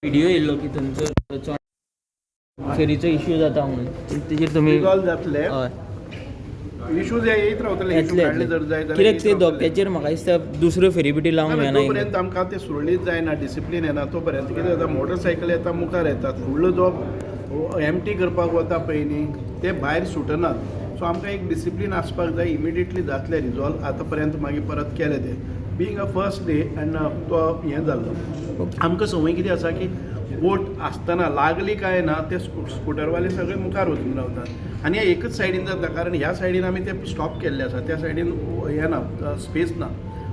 video येयल्लो की थंयचो फेरीचो इश्यू जाता म्हणून तेजेर तुमी रिजॉल्व जातले हय इश्यूज येत रावतले इश्यू काडले जर जाय कित्याक ते धोक्याचेर म्हाका दिसता दुसऱ्यो फेरी बिटी लावंक मेळना तो पर्यंत आमकां ते सुरळीत जायना डिसिप्लीन येना तो पर्यंत कितें जाता मोटरसायकल येता मुखार येतात फुडलो जो एमटी करपाक वता पळय न्ही ते भायर सुटनात सो आमकां एक डिसिप्लीन आसपाक जाय इमिडिएटली जातले रिजॉल्व आतां पर्यंत मागीर परत केले ते being a first day end तो हें जाल्लो आमकां संवय कितें आसा की बोट आसतना लागली काय ना ते स्कुटरवाले सगळे मुखार वचून रावतात आनी हें एकच सायडीन जाता कारण ह्या सायडीन आमी ते स्टॉप केल्ले आसा त्या सायडीन हें ना स्पेस ना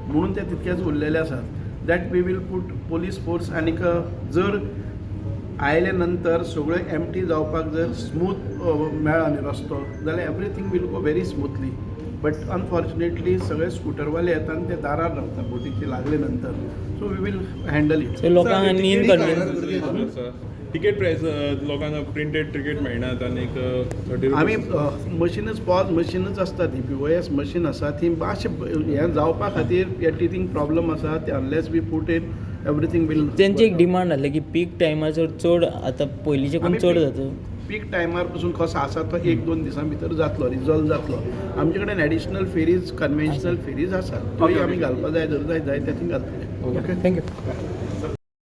म्हणून ते तितकेच उरलेले आसात that we will put police force आनीक जर आयले नंतर सगळें एमटी जावपाक जर स्मूथ मेळ्ळा न्ही रस्तो जाल्यार everything will go very smoothly but unfortunately सगळे स्कुटरवाले येतात आनी ते दारार रावतात बोटीचे लागले नंतर so we will handle it so लोकांक इनकन्विनियन्स तिकेट प्रायस लोकांना प्रिंटेड तिकेट मेळनात आनीक 30 आमी मशीनच पॉज मशीनच आसता ती POS मशीन आसा ती मातशें हें जावपा खातीर टिथींग प्रॉब्लम आसा ते unless we put in everything will तेंची एक डिमांड आसली की पीक टायमाचेर चड आतां पयलींचे कोण चड जाता पीक टायमार पसून कसो आसा तो 1-2 दिसां भितर जातलो रिजॉल्व जातलो आमचे कडेन एडिशनल फेरीज कन्वेन्शनल फेरीज आसात त्योय आमी घालपा जाय जर जाय जाय ते घालतले ओके थँक्यू